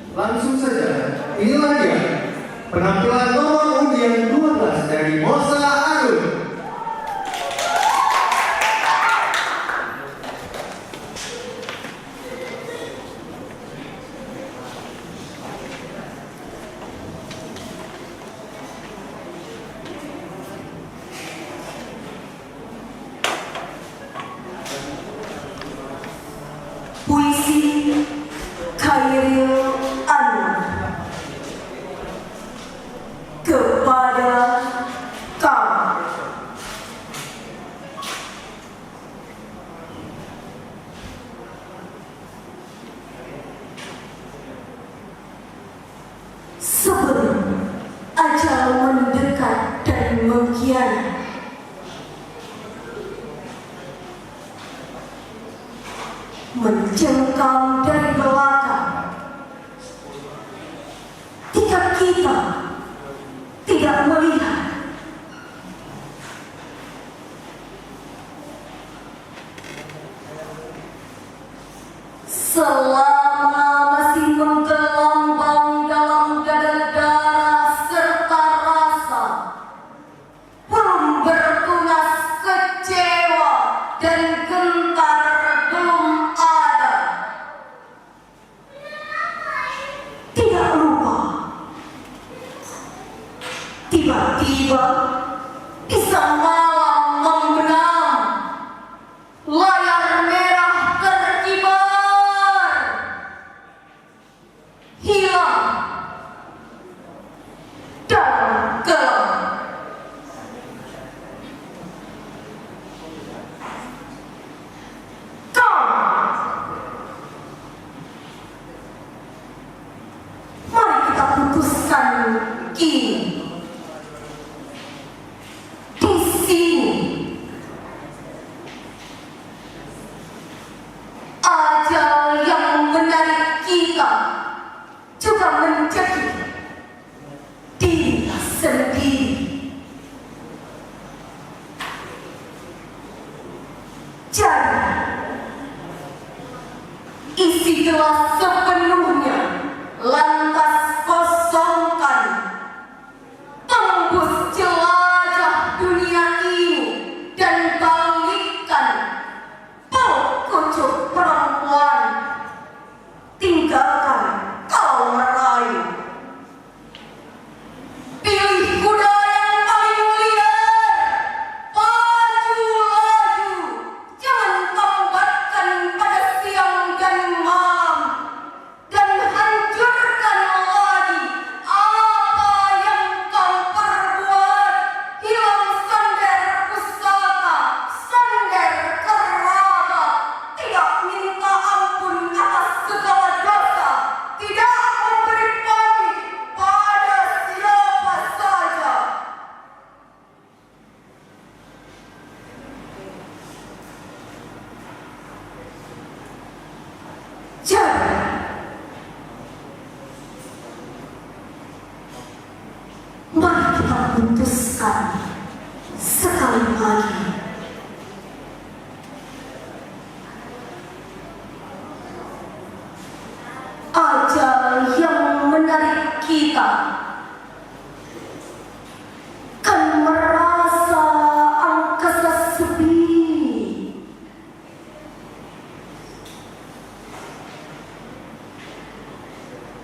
Langsung saja, inilah dia penampilan nomor undian 12 dari Mosa Arun. Puisi Khairil Anwar kepada kamu. Sebelum ajal mendekat dan mengkhianati, mencengkam dari belakang, ketika kita tidak melihat. Selama masih menggelombang dalam dada darah serta rasa, belum bertunas kecewa dan gentar belum ada. Tidak lupa, tiba-tiba bisa malam membenam, layar merah terkibar, hilang dalam gelap. Mari kita putuskan kini, di sini. Ajal yang menarik kita juga menjadi diri sendiri. Jadi, isi gelas sepenuhnya, lantas kosongkan, tembus jelajah dunia ini dan balikkan kucuk perempuan, tinggalkan kau merayu. Pilih kuda yang paling liar, pacu laju, jangan tambatkan pada siang dan malam, dan hancurkan lagi apa yang kau perbuat. Hilang sender pusaka, sender kerabat, tidak minta ampun atas segala dosa, tidak memberi pamit pada siapa saja. Jadi, mari kita putuskan sekali lagi. Ajal yang menarik kita kan merasa angkasa sepi.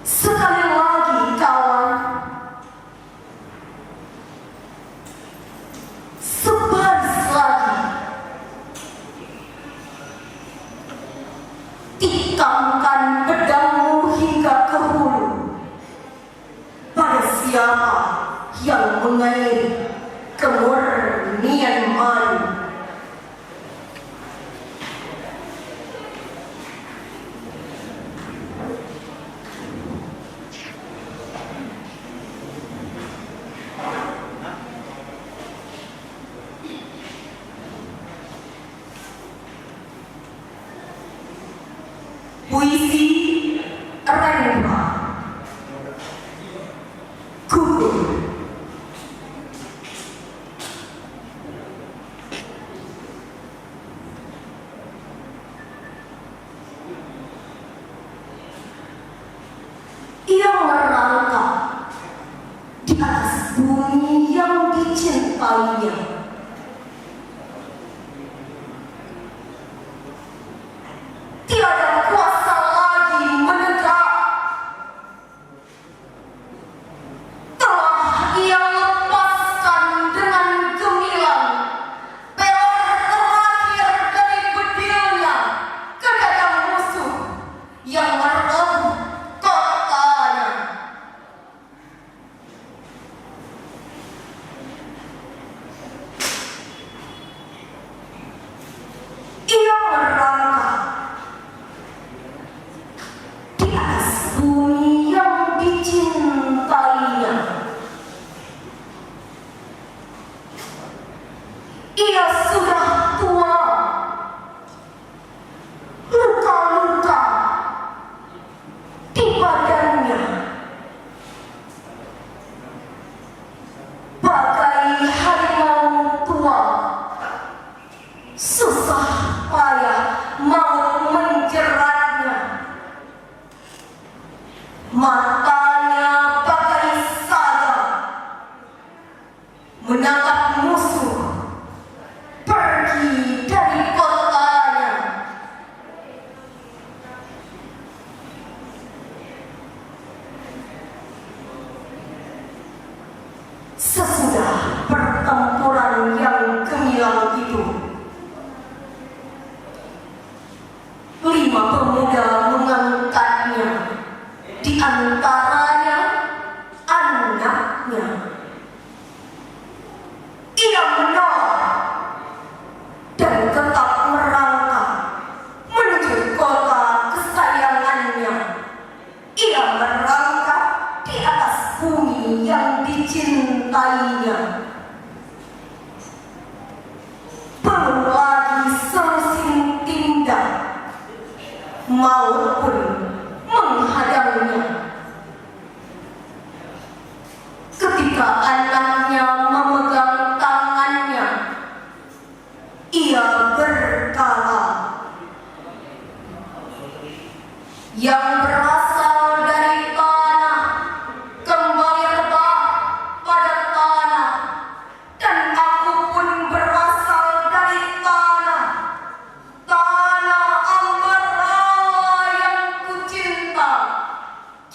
Sekali lagi kawan, sebaris lagi, tikamkan pedangmu hingga ke hulu pada siapa yang mengairi kemurnian malu. Puisi Rendra, gugur lainnya. Tiada kuasa lagi menegak. Telah ia lepaskan dengan gemilang peor terakhir dari bedilnya ke dadang musuh yang merebut kotanya. Ia merangkak di atas bumi yang dicintainya. Ia sudah tua, luka-luka di badannya, bagai harimau tua. Susah payah maut menjeratnya. Matanya bagai saga menangkap musuh pergi dari kotanya. Sesudah pertempuran yang gemilang itu, 5 pemuda mengangkatnya, di antaranya anaknya. Ia menolak dan tetap merangkak menuju kota kesayangannya. Ia merangkak di atas bumi yang dicintainya. Belum lagi selusin tindak, maut pun menghadangnya. Ketika anaknya memegang tangannya, ia berkata, "Yang berasal dari tanah kembali rebah pada tanah, dan aku pun berasal dari tanah, tanah Ambarawa yang kucinta.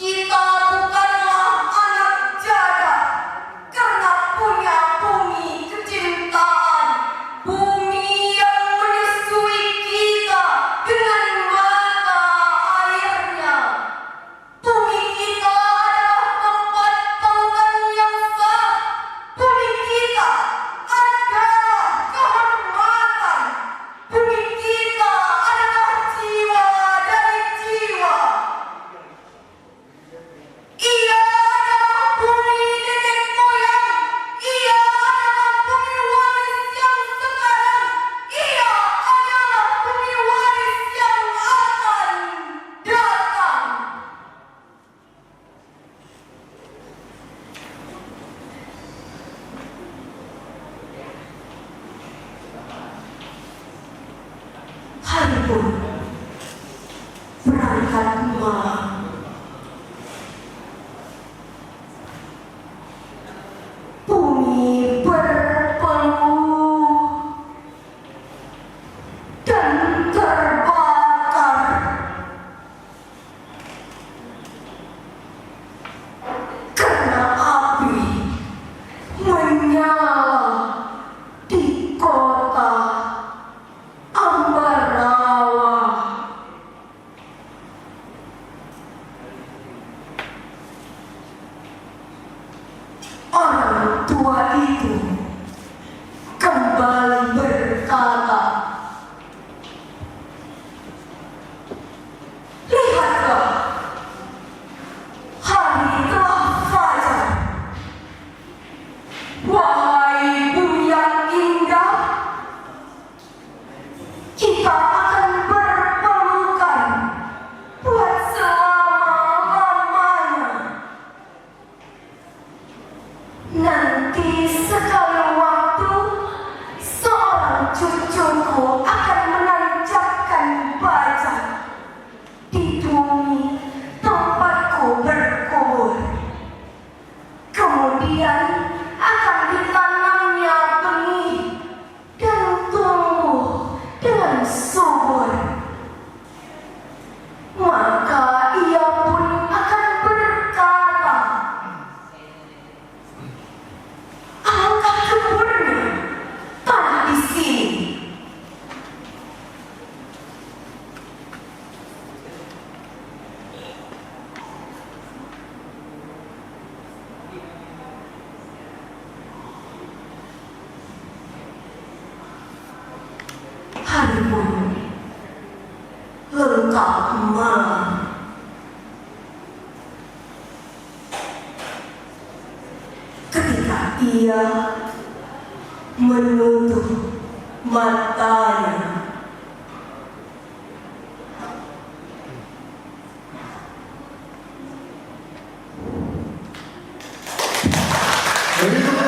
Kita bukanlah anak jagat karena punya bumi kecintaan, bumi yang menyusui kita dengan mata airnya. Bumi kita adalah tempat tautan yang sah. Bumi kita adalah kehormatan. Bumi kita adalah jiwa dari jiwa. Ia adalah bumi nenek moyang. Ia adalah bumi waris yang sekarang. Ia adalah bumi waris yang akan datang." Hari pun berangkat malam. Bumi berpeluh dan terbakar. Karena api menyala di kota Ambarawa. Orang tua itu kembali berkata, "Lihatlah, hari telah fajar. Wahai bumi yang indah, kita akan berpelukan buat selama-lamanya. Nanti sekali Dia menutup matanya. Begitu